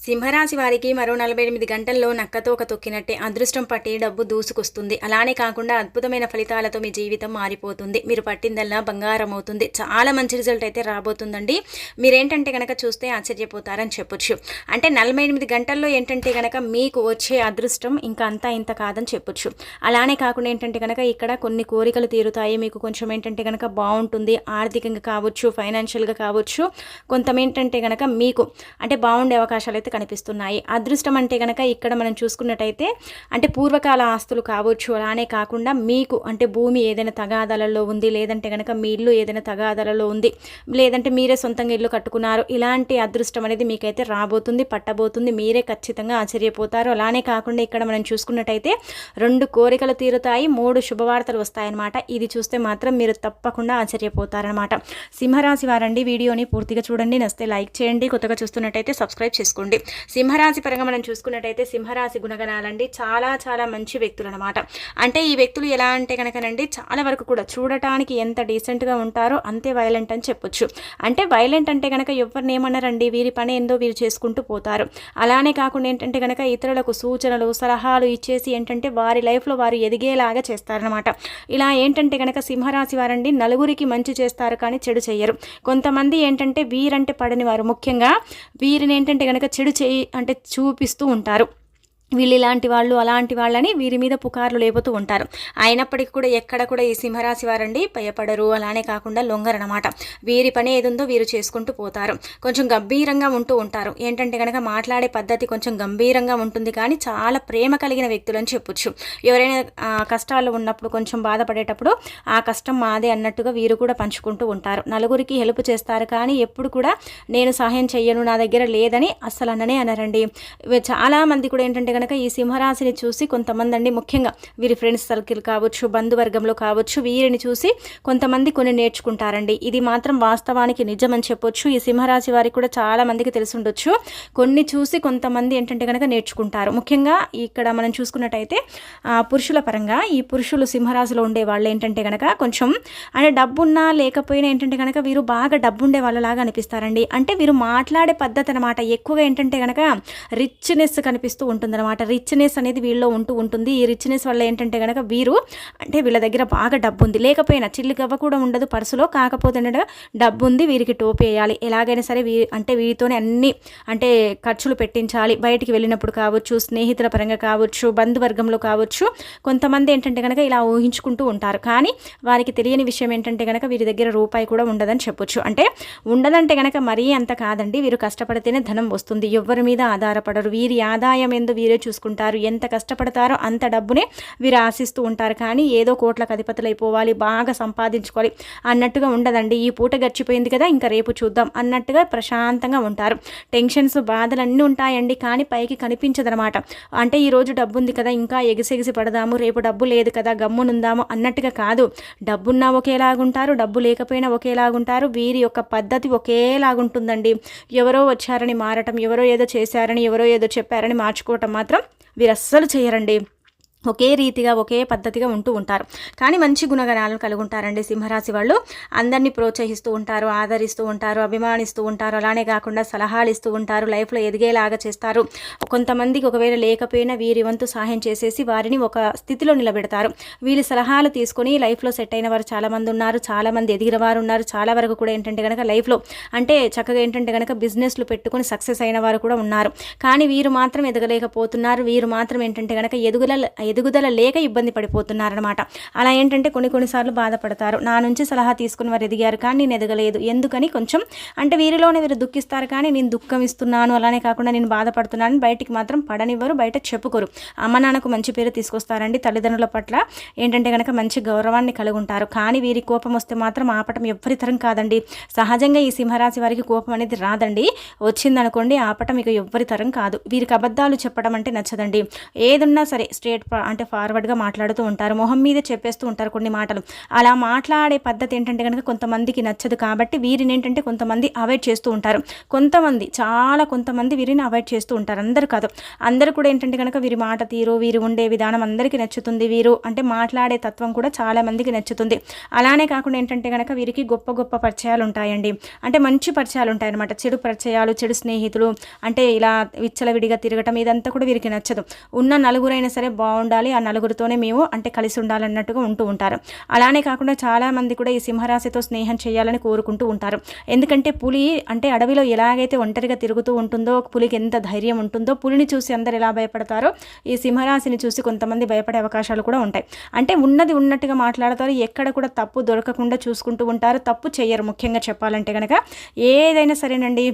సింహరాశి వారికి మరో 48 గంటల్లో నక్కతోక తొక్కినట్టే అదృష్టం పట్టి డబ్బు దూసుకొస్తుంది. అలానే కాకుండా అద్భుతమైన ఫలితాలతో మీ జీవితం మారిపోతుంది. మీరు పట్టిందల్లా బంగారం అవుతుంది. చాలా మంచి రిజల్ట్ అయితే రాబోతుందండి. మీరేంటంటే గనక చూస్తే ఆశ్చర్యపోతారని చెప్పొచ్చు. అంటే 48 గంటల్లో ఏంటంటే గనక మీకు వచ్చే అదృష్టం ఇంకా అంతా ఇంత కాదని చెప్పొచ్చు. అలానే కాకుండా ఏంటంటే గనక ఇక్కడ కొన్ని కోరికలు తీరుతాయి. మీకు కొంచెం ఏంటంటే గనక బాగుంటుంది. ఆర్థికంగా కావచ్చు, ఫైనాన్షియల్గా కావచ్చు. కొంతమేంటంటే గనక మీకు అంటే బాగుండే అవకాశాలు అయితే కనిపిస్తున్నాయి. అదృష్టం అంటే కనుక ఇక్కడ మనం చూసుకున్నట్టయితే అంటే పూర్వకాల ఆస్తులు కావచ్చు, అలానే కాకుండా మీకు అంటే భూమి ఏదైనా తగాదాలలో ఉంది, లేదంటే కనుక మీ ఇల్లు ఏదైనా తగాదాలలో ఉంది, లేదంటే మీరే సొంతంగా ఇల్లు కట్టుకున్నారు, ఇలాంటి అదృష్టం అనేది మీకైతే రాబోతుంది, పట్టబోతుంది. మీరే ఖచ్చితంగా ఆశ్చర్యపోతారు. అలానే కాకుండా ఇక్కడ మనం చూసుకున్నట్టయితే 2 కోరికలు తీరుతాయి, 3 శుభవార్తలు వస్తాయన్నమాట. ఇది చూస్తే మాత్రం మీరు తప్పకుండా ఆశ్చర్యపోతారనమాట. సింహరాశి వారండి వీడియోని పూర్తిగా చూడండి, నచ్చితే లైక్ చేయండి, కొత్తగా చూస్తున్నట్టయితే సబ్స్క్రైబ్ చేసుకోండి. సింహరాశి పరంగా మనం చూసుకున్నట్టయితే సింహరాశి గుణగణాలండి చాలా చాలా మంచి వ్యక్తులు అనమాట. అంటే ఈ వ్యక్తులు ఎలా అంటే కనుకనండి చాలా వరకు కూడా చూడటానికి ఎంత డీసెంట్గా ఉంటారో అంతే వైలెంట్ అని చెప్పొచ్చు. అంటే వైలెంట్ అంటే కనుక ఎవరిని ఏమన్నారండి, వీరి పని ఏందో వీరు చేసుకుంటూ పోతారు. అలానే కాకుండా ఏంటంటే కనుక ఇతరులకు సూచనలు సలహాలు ఇచ్చేసి ఏంటంటే వారి లైఫ్లో వారు ఎదిగేలాగా చేస్తారనమాట. ఇలా ఏంటంటే కనుక సింహరాశి వారండి నలుగురికి మంచి చేస్తారు కానీ చెడు చెయ్యరు. కొంతమంది ఏంటంటే వీరంటే పడని వారు, ముఖ్యంగా వీరిని ఏంటంటే కనుక చెడు అంటే చూపిస్తూ ఉంటారు. వీళ్ళు ఇలాంటి వాళ్ళు అలాంటి వాళ్ళని వీరి మీద పుకార్లు లేపుతూ ఉంటారు. అయినప్పటికీ కూడా ఎక్కడ కూడా ఈ సింహరాశి వారండి భయపడరు, అలానే కాకుండా లొంగరనమాట. వీరి పని ఏదుందో వీరు చేసుకుంటూ పోతారు. కొంచెం గంభీరంగా ఉంటూ ఉంటారు. ఏంటంటే కనుక మాట్లాడే పద్ధతి కొంచెం గంభీరంగా ఉంటుంది, కానీ చాలా ప్రేమ కలిగిన వ్యక్తులు అని చెప్పొచ్చు. ఎవరైనా కష్టాలు ఉన్నప్పుడు కొంచెం బాధపడేటప్పుడు ఆ కష్టం మాదే అన్నట్టుగా వీరు కూడా పంచుకుంటూ ఉంటారు. నలుగురికి హెల్ప్ చేస్తారు, కానీ ఎప్పుడు కూడా నేను సహాయం చెయ్యను, నా దగ్గర లేదని అస్సలు అననే అనరండి. చాలామంది కూడా ఏంటంటే కనుక ఈ సింహరాశిని చూసి కొంతమంది అండి, ముఖ్యంగా వీరి ఫ్రెండ్స్ సర్కిల్ కావచ్చు, బంధువర్గంలో కావచ్చు, వీరిని చూసి కొంతమంది కొన్ని నేర్చుకుంటారండి. ఇది మాత్రం వాస్తవానికి నిజం అని చెప్పొచ్చు. ఈ సింహరాశి వారికి కూడా చాలా మందికి తెలిసి ఉండొచ్చు. కొన్ని చూసి కొంతమంది ఏంటంటే కనుక నేర్చుకుంటారు. ముఖ్యంగా ఇక్కడ మనం చూసుకున్నట్టయితే పురుషుల పరంగా ఈ పురుషులు సింహరాశిలో ఉండే వాళ్ళు ఏంటంటే కనుక కొంచెం అంటే డబ్బున్నా లేకపోయినా ఏంటంటే కనుక వీరు బాగా డబ్బుండే వాళ్ళలాగా అనిపిస్తారండి. అంటే వీరు మాట్లాడే పద్ధతి అనమాట ఎక్కువగా ఏంటంటే కనుక రిచ్నెస్ కనిపిస్తూ ఉంటుందన్నమాట. రిచ్నెస్ అనేది వీళ్ళలో ఉంటుంది. ఈ రిచ్నెస్ వల్ల ఏంటంటే కనుక వీరు అంటే వీళ్ళ దగ్గర బాగా డబ్బు ఉంది, లేకపోయినా చిల్లి గవ్వ కూడా ఉండదు పర్సులో, కాకపోతే ఏంటంటే డబ్బు ఉంది, వీరికి టోపేయాలి, ఎలాగైనా సరే అంటే వీరితోనే అన్ని అంటే ఖర్చులు పెట్టించాలి. బయటికి వెళ్ళినప్పుడు కావచ్చు, స్నేహితుల పరంగా కావచ్చు, బంధువర్గంలో కావచ్చు, కొంతమంది ఏంటంటే కనుక ఇలా ఊహించుకుంటూ ఉంటారు. కానీ వారికి తెలియని విషయం ఏంటంటే కనుక వీరి దగ్గర రూపాయి కూడా ఉండదని చెప్పొచ్చు. అంటే ఉండదంటే కనుక మరీ అంత కాదండి, వీరు కష్టపడితేనే ధనం వస్తుంది, ఎవరి మీద ఆధారపడరు. వీరి ఆదాయం ఏందో వీరే చూసుకుంటారు. ఎంత కష్టపడతారో అంత డబ్బునే వీరు ఆశిస్తూ ఉంటారు. కానీ ఏదో కోట్లకు అధిపతులు అయిపోవాలి, బాగా సంపాదించుకోవాలి అన్నట్టుగా ఉండదండి. ఈ పూట గడిచిపోయింది కదా, ఇంకా రేపు చూద్దాం అన్నట్టుగా ప్రశాంతంగా ఉంటారు. టెన్షన్స్ బాధలు అన్నీ ఉంటాయండి, కానీ పైకి కనిపించదనమాట. అంటే ఈరోజు డబ్బు ఉంది కదా, ఇంకా ఎగిసెగిసి పడదాము, రేపు డబ్బు లేదు కదా గమ్మునుందాము అన్నట్టుగా కాదు. డబ్బున్నా ఒకేలాగుంటారు, డబ్బు లేకపోయినా ఒకేలాగుంటారు. వీరి యొక్క పద్ధతి ఒకేలాగుంటుందండి. ఎవరో వచ్చారని మారటం, ఎవరో ఏదో చేశారని, ఎవరో ఏదో చెప్పారని మార్చుకోవటం మాత్రం వీరు అస్సలు చేయరండి. ఒకే రీతిగా ఒకే పద్ధతిగా ఉంటూ ఉంటారు. కానీ మంచి గుణగణాలను కలిగి ఉంటారండి సింహరాశి వాళ్ళు. అందరినీ ప్రోత్సహిస్తూ ఉంటారు, ఆదరిస్తూ ఉంటారు, అభిమానిస్తూ ఉంటారు. అలానే కాకుండా సలహాలు ఇస్తూ ఉంటారు, లైఫ్లో ఎదిగేలాగా చేస్తారు. కొంతమందికి ఒకవేళ లేకపోయినా వీరి వంతు సహాయం చేసేసి వారిని ఒక స్థితిలో నిలబెడతారు. వీరి సలహాలు తీసుకొని లైఫ్లో సెట్ అయిన వారు చాలామంది ఉన్నారు, చాలామంది ఎదిగిన వారు ఉన్నారు. చాలా వరకు కూడా ఏంటంటే కనుక లైఫ్లో అంటే చక్కగా ఏంటంటే కనుక బిజినెస్లు పెట్టుకొని సక్సెస్ అయిన వారు కూడా ఉన్నారు. కానీ వీరు మాత్రం ఎదగలేకపోతున్నారు. వీరు మాత్రం ఏంటంటే కనుక ఎదుగుదల లేక ఇబ్బంది పడిపోతున్నారనమాట. అలా ఏంటంటే కొన్నిసార్లు బాధపడతారు. నా నుంచి సలహా తీసుకుని వారు ఎదిగారు, కానీ నేను ఎదగలేదు ఎందుకని కొంచెం అంటే వీరిలోనే వీరు దుఃఖిస్తారు. కానీ నేను దుఃఖం ఇస్తున్నాను, అలానే కాకుండా నేను బాధపడుతున్నాను బయటికి మాత్రం పడనివ్వరు, బయట చెప్పుకోరు. అమ్మ నాన్నకు మంచి పేరు తీసుకొస్తారండి. తల్లిదండ్రుల పట్ల ఏంటంటే కనుక మంచి గౌరవాన్ని కలిగి ఉంటారు. కానీ వీరి కోపం వస్తే మాత్రం ఆపటం ఎవ్వరి తరం కాదండి. సహజంగా ఈ సింహరాశి వారికి కోపం అనేది రాదండి. వచ్చిందనుకోండి ఆపటం ఇక ఎవ్వరి తరం కాదు. వీరికి అబద్ధాలు చెప్పడం అంటే నచ్చదండి. ఏదున్నా సరే అంటే ఫార్వర్డ్గా మాట్లాడుతూ ఉంటారు, మొహం మీద చెప్పేస్తూ ఉంటారు కొన్ని మాటలు. అలా మాట్లాడే పద్ధతి ఏంటంటే కనుక కొంతమందికి నచ్చదు. కాబట్టి వీరిని ఏంటంటే కొంతమంది అవాయిడ్ చేస్తూ ఉంటారు. కొంతమంది వీరిని అవాయిడ్ చేస్తూ ఉంటారు, అందరూ కాదు. అందరూ కూడా ఏంటంటే కనుక వీరి మాట తీరు, వీరు ఉండే విధానం అందరికీ నచ్చుతుంది. వీరు అంటే మాట్లాడే తత్వం కూడా చాలా మందికి నచ్చుతుంది. అలానే కాకుండా ఏంటంటే కనుక వీరికి గొప్ప గొప్ప పరిచయాలు ఉంటాయండి. అంటే మంచి పరిచయాలు ఉంటాయన్నమాట. చెడు పరిచయాలు, చెడు స్నేహితులు, అంటే ఇలా విచ్చలవిడిగా తిరగటం ఇదంతా కూడా వీరికి నచ్చదు. ఉన్న నలుగురైనా సరే బాగుండాలి, ఆ నలుగురితోనే మేము అంటే కలిసి ఉండాలన్నట్టుగా ఉంటూ ఉంటారు. అలానే కాకుండా చాలామంది కూడా ఈ సింహరాశితో స్నేహం చేయాలని కోరుకుంటూ ఉంటారు. ఎందుకంటే పులి అంటే అడవిలో ఎలాగైతే ఒంటరిగా తిరుగుతూ ఉంటుందో, పులికి ఎంత ధైర్యం ఉంటుందో, పులిని చూసి అందరు ఎలా భయపడతారో ఈ సింహరాశిని చూసి కొంతమంది భయపడే అవకాశాలు కూడా ఉంటాయి. అంటే ఉన్నది ఉన్నట్టుగా మాట్లాడతారు, ఎక్కడ కూడా తప్పు దొరకకుండా చూసుకుంటూ ఉంటారు, తప్పు చేయరు. ముఖ్యంగా చెప్పాలంటే కనుక ఏదైనా సరేనండి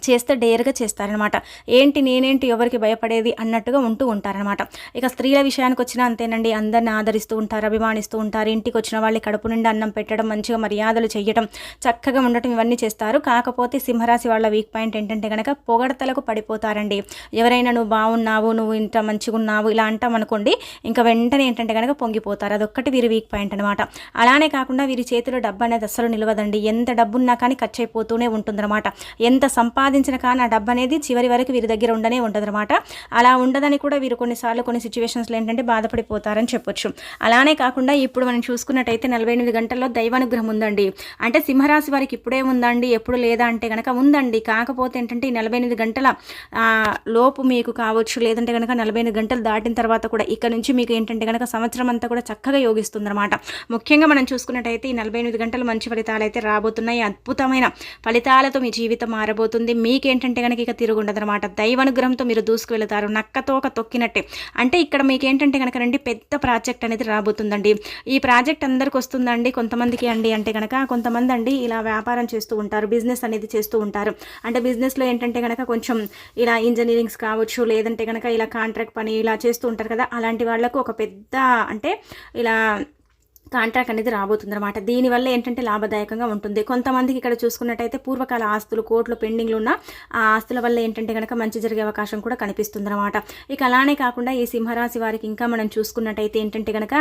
చేస్తే డేర్గా చేస్తారనమాట. ఏంటి నేనేంటి ఎవరికి భయపడేది అన్నట్టుగా ఉంటూ ఉంటారనమాట. ఇక స్త్రీల విషయానికి వచ్చినా అంతేనండి, అందరిని ఆదరిస్తూ ఉంటారు, అభిమానిస్తూ ఉంటారు. ఇంటికి వచ్చిన వాళ్ళకి కడుపు నిండా అన్నం పెట్టడం, మంచిగా మర్యాదలు చేయడం, చక్కగా ఉండటం ఇవన్నీ చేస్తారు. కాకపోతే సింహరాశి వాళ్ళ వీక్ పాయింట్ ఏంటంటే కనుక పొగడతలకు పడిపోతారండి. ఎవరైనా నువ్వు బాగున్నావు, నువ్వు ఇంత మంచిగా ఉన్నావు ఇలా అంటాం అనుకోండి, ఇంకా వెంటనే ఏంటంటే కనుక పొంగిపోతారు. అదొక్కటి వీరి వీక్ పాయింట్ అనమాట. అలానే కాకుండా వీరి చేతిలో డబ్బు అనేది అస్సలు నిలవదండి. ఎంత డబ్బున్నా కానీ ఖర్చు అయిపోతూనే ఉంటుందన్నమాట. ఎంత సంపాదించిన కానీ ఆ డబ్బు అనేది చివరి వరకు వీరి దగ్గర ఉండనే ఉంటుందన్నమాట. అలా ఉండదని కూడా వీరు కొన్నిసార్లు కొన్ని సిచ్యువేషన్స్లో ఏంటంటే బాధపడిపోతారని చెప్పొచ్చు. అలానే కాకుండా ఇప్పుడు మనం చూసుకున్నట్టయితే 48 గంటల్లో దైవానుగ్రహం ఉందండి. అంటే సింహరాశి వారికి ఇప్పుడే ఉందండి, ఎప్పుడు లేదా అంటే కనుక ఉందండి. కాకపోతే ఏంటంటే ఈ 48 గంటల లోపు మీకు కావచ్చు, లేదంటే కనుక 48 గంటలు దాటిన తర్వాత కూడా ఇక్కడ నుంచి మీకు ఏంటంటే కనుక సంవత్సరం అంతా కూడా చక్కగా యోగిస్తుందన్నమాట. ముఖ్యంగా మనం చూసుకున్నట్టయితే ఈ 48 గంటలు మంచి ఫలితాలు అయితే రాబోతున్నాయి. అద్భుతమైన ఫలితాలతో మీ జీవితం మారబోతుంది. మీకేంటంటే కనుక ఇక తిరుగుండదనమాట. దైవానుగ్రహంతో మీరు దూసుకు వెళతారు, నక్కతోక తొక్కినట్టే. అంటే ఇక్కడ మీకు ఏంటంటే కనుక రండి పెద్ద ప్రాజెక్ట్ అనేది రాబోతుందండి. ఈ ప్రాజెక్ట్ అందరికి వస్తుందండి. కొంతమందికి అండి అంటే కనుక కొంతమంది అండి ఇలా వ్యాపారం చేస్తూ ఉంటారు, బిజినెస్ అనేది చేస్తూ ఉంటారు. అంటే బిజినెస్లో ఏంటంటే కనుక కొంచెం ఇలా ఇంజనీరింగ్స్ కావచ్చు, లేదంటే కనుక ఇలా కాంట్రాక్ట్ పని ఇలా చేస్తూ ఉంటారు కదా, అలాంటి వాళ్ళకు ఒక పెద్ద అంటే ఇలా కాంట్రాక్ట్ అనేది రాబోతుందన్నమాట. దీనివల్ల ఏంటంటే లాభదాయకంగా ఉంటుంది. కొంతమందికి ఇక్కడ చూసుకున్నట్టయితే పూర్వకాల ఆస్తులు, కోర్టులో పెండింగ్లు ఉన్న ఆ ఆస్తుల వల్ల ఏంటంటే కనుక మంచి జరిగే అవకాశం కూడా కనిపిస్తుందన్నమాట. ఇక అలానే కాకుండా ఈ సింహరాశి వారికి ఇంకా మనం చూసుకున్నట్టయితే ఏంటంటే కనుక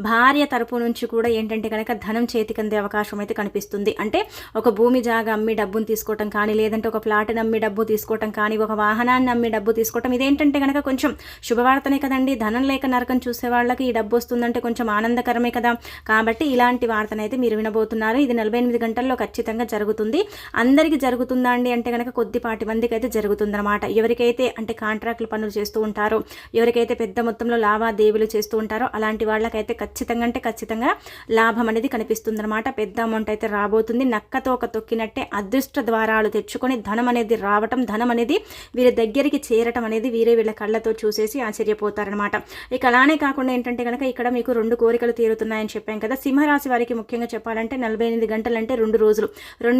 భార్య తరపు నుంచి కూడా ఏంటంటే కనుక ధనం చేతికి అందే అవకాశం అయితే కనిపిస్తుంది. అంటే ఒక భూమి జాగా అమ్మి డబ్బును తీసుకోవటం కానీ, లేదంటే ఒక ప్లాట్ని అమ్మి డబ్బు తీసుకోవటం కానీ, ఒక వాహనాన్ని అమ్మి డబ్బు తీసుకోవటం, ఇదేంటంటే కనుక కొంచెం శుభవార్తనే కదండి. ధనం లేక నరకం చూసే వాళ్ళకి ఈ డబ్బు వస్తుందంటే కొంచెం ఆనందకరమే కదా. కాబట్టి ఇలాంటి వార్తనైతే మీరు వినబోతున్నారు. ఇది 48 గంటల్లో ఖచ్చితంగా జరుగుతుంది. అందరికీ జరుగుతుందా అండి అంటే కనుక కొద్దిపాటి మందికి అయితే జరుగుతుందన్నమాట. ఎవరికైతే అంటే కాంట్రాక్టులు పనులు చేస్తూ ఉంటారో, ఎవరికైతే పెద్ద మొత్తంలో లావాదేవీలు చేస్తూ ఉంటారో అలాంటి వాళ్ళకైతే ఖచ్చితంగా లాభం అనేది కనిపిస్తుందన్నమాట. పెద్ద అమౌంట్ అయితే రాబోతుంది. నక్కతో ఒక తొక్కినట్టే అదృష్ట ద్వారాలు తెచ్చుకొని ధనం అనేది రావటం, ధనం అనేది వీరి దగ్గరికి చేరటం అనేది వీళ్ళ కళ్ళతో చూసేసి ఆశ్చర్యపోతారనమాట. ఇక అలానే కాకుండా ఏంటంటే కనుక ఇక్కడ మీకు 2 కోరికలు తీరుతున్నాయని చెప్పాను కదా. సింహరాశి వారికి ముఖ్యంగా చెప్పాలంటే 48 గంటలు అంటే 2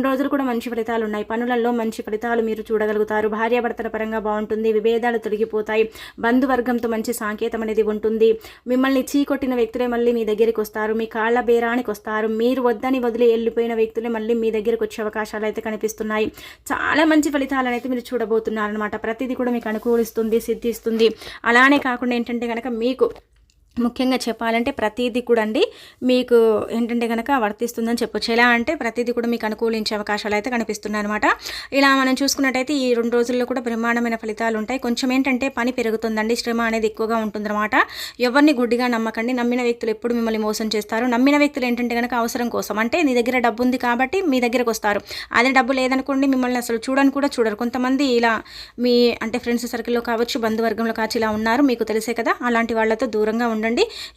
రోజులు కూడా మంచి ఫలితాలు ఉన్నాయి. పనులలో మంచి ఫలితాలు మీరు చూడగలుగుతారు. భార్యాభర్తల పరంగా బాగుంటుంది. విభేదాలు తొలగిపోతాయి. బంధువర్గంతో మంచి సాంకేతం అనేది ఉంటుంది. మిమ్మల్ని చీకొట్టిన వ్యక్తులే మళ్ళీ మీ దగ్గరికి వస్తారు. మీ కాళ్ళ బేరానికి వస్తారు. మీరు వద్దని వదిలి వెళ్ళిపోయిన వ్యక్తులే మళ్ళీ మీ దగ్గరికి వచ్చే అవకాశాలు అయితే కనిపిస్తున్నాయి. చాలా మంచి ఫలితాలను అయితే మీరు చూడబోతున్నారనమాట. ప్రతిదీ కూడా మీకు అనుకూలిస్తుంది, సిద్ధిస్తుంది. అలానే కాకుండా ఏంటంటే కనుక మీకు ముఖ్యంగా చెప్పాలంటే ప్రతిదీ కూడా అండి మీకు ఏంటంటే కనుక వర్తిస్తుందని చెప్పొచ్చు. ఎలా అంటే ప్రతిదీ కూడా మీకు అనుకూలించే అవకాశాలు అయితే కనిపిస్తున్నాయి అనమాట. ఇలా మనం చూసుకున్నట్టయితే ఈ 2 రోజుల్లో కూడా బ్రహ్మాండమైన ఫలితాలు ఉంటాయి. కొంచెం ఏంటంటే పని పెరుగుతుందండి, శ్రమ అనేది ఎక్కువగా ఉంటుందన్నమాట. ఎవరిని గుడ్డిగా నమ్మకండి. నమ్మిన వ్యక్తులు ఎప్పుడు మిమ్మల్ని మోసం చేస్తారు. నమ్మిన వ్యక్తులు ఏంటంటే కనుక అవసరం కోసం, అంటే నీ దగ్గర డబ్బు ఉంది కాబట్టి మీ దగ్గరకు వస్తారు. అదే డబ్బు లేదనుకోండి మిమ్మల్ని అసలు చూడరు. కొంతమంది ఇలా మీ అంటే ఫ్రెండ్స్ సర్కిల్లో కావచ్చు, బంధువర్గంలో కావచ్చు ఇలా ఉన్నారు, మీకు తెలిసే కదా. అలాంటి వాళ్ళతో దూరంగా ఉండండి.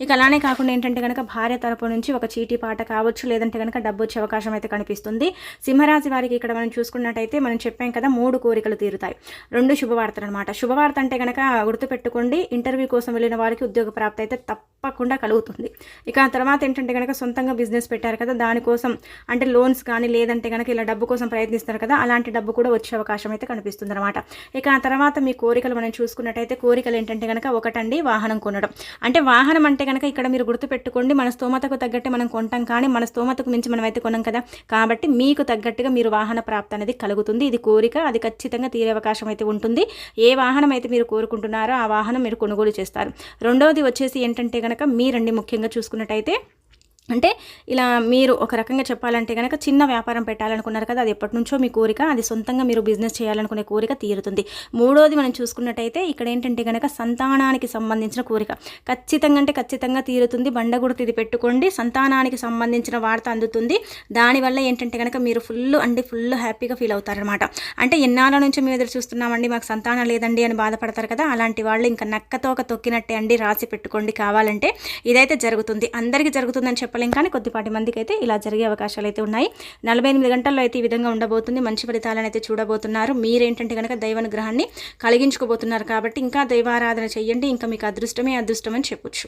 ఇక అలానే కాకుండా ఏంటంటే కనుక భార్య తరపు నుంచి ఒక చీటీ పాట కావచ్చు, లేదంటే కనుక డబ్బు వచ్చే అవకాశం అయితే కనిపిస్తుంది. సింహరాశి వారికి ఇక్కడ మనం చూసుకున్నట్టయితే మనం చెప్పాం కదా 3 కోరికలు తీరుతాయి. 2 శుభవార్తలు అనమాట. శుభవార్త అంటే కనుక గుర్తుపెట్టుకోండి, ఇంటర్వ్యూ కోసం వెళ్ళిన వారికి ఉద్యోగ ప్రాప్తి అయితే తప్పకుండా కలుగుతుంది. ఇక ఆ తర్వాత ఏంటంటే కనుక సొంతంగా బిజినెస్ పెట్టారు కదా, దానికోసం అంటే లోన్స్ కానీ లేదంటే కనుక ఇలా డబ్బు కోసం ప్రయత్నిస్తారు కదా, అలాంటి డబ్బు కూడా వచ్చే అవకాశం అయితే కనిపిస్తుంది అనమాట. ఇక ఆ తర్వాత మీ కోరికలు మనం చూసుకున్నట్టయితే కోరికలు ఏంటంటే కనుక ఒకటండి వాహనం కొనడం. అంటే వాహనం అంటే కనుక ఇక్కడ మీరు గుర్తుపెట్టుకోండి, మన స్తోమతకు తగ్గట్టే మనం కొంటాం, కానీ మన స్తోమతకు మించి మనం అయితే కొనం కదా. కాబట్టి మీకు తగ్గట్టుగా మీరు వాహన ప్రాప్తి అనేది కలుగుతుంది. ఇది కోరిక, అది ఖచ్చితంగా తీరే అవకాశం అయితే ఉంటుంది. ఏ వాహనం అయితే మీరు కోరుకుంటున్నారో ఆ వాహనం మీరు కొనుగోలు చేస్తారు. రెండవది వచ్చేసి ఏంటంటే కనుక మీరండి ముఖ్యంగా చూసుకున్నట్టయితే, అంటే ఇలా మీరు ఒక రకంగా చెప్పాలంటే కనుక చిన్న వ్యాపారం పెట్టాలనుకున్నారు కదా, అది ఎప్పటి నుంచో మీ కోరిక, అది సొంతంగా మీరు బిజినెస్ చేయాలనుకునే కోరిక తీరుతుంది. మూడోది మనం చూసుకున్నట్టయితే ఇక్కడ ఏంటంటే కనుక సంతానానికి సంబంధించిన కోరిక ఖచ్చితంగా తీరుతుంది. బండగుర్తు ఇది పెట్టుకోండి, సంతానానికి సంబంధించిన వార్త అందుతుంది. దానివల్ల ఏంటంటే కనుక మీరు ఫుల్ హ్యాపీగా ఫీల్ అవుతారనమాట. అంటే ఎన్నాళ్ళ నుంచి మేము ఎదురు చూస్తున్నామండి, మాకు సంతానం లేదండి అని బాధపడతారు కదా, అలాంటి వాళ్ళు ఇంకా నక్కతో ఒక తొక్కినట్టే అండి, రాసి పెట్టుకోండి కావాలంటే. ఇదైతే జరుగుతుంది, అందరికీ జరుగుతుందని చెప్పలేం, కానీ కొద్దిపాటి మందికి అయితే ఇలా జరిగే అవకాశాలు అయితే ఉన్నాయి. 48 గంటల్లో అయితే ఈ విధంగా ఉండబోతుంది. మంచి ఫలితాలను అయితే చూడబోతున్నారు. మీరేంటంటే కనుక దైవానుగ్రహాన్ని కలిగించుకోబోతున్నారు. కాబట్టి ఇంకా దైవారాధన చెయ్యండి, ఇంకా మీకు అదృష్టమే అదృష్టం అని చెప్పొచ్చు.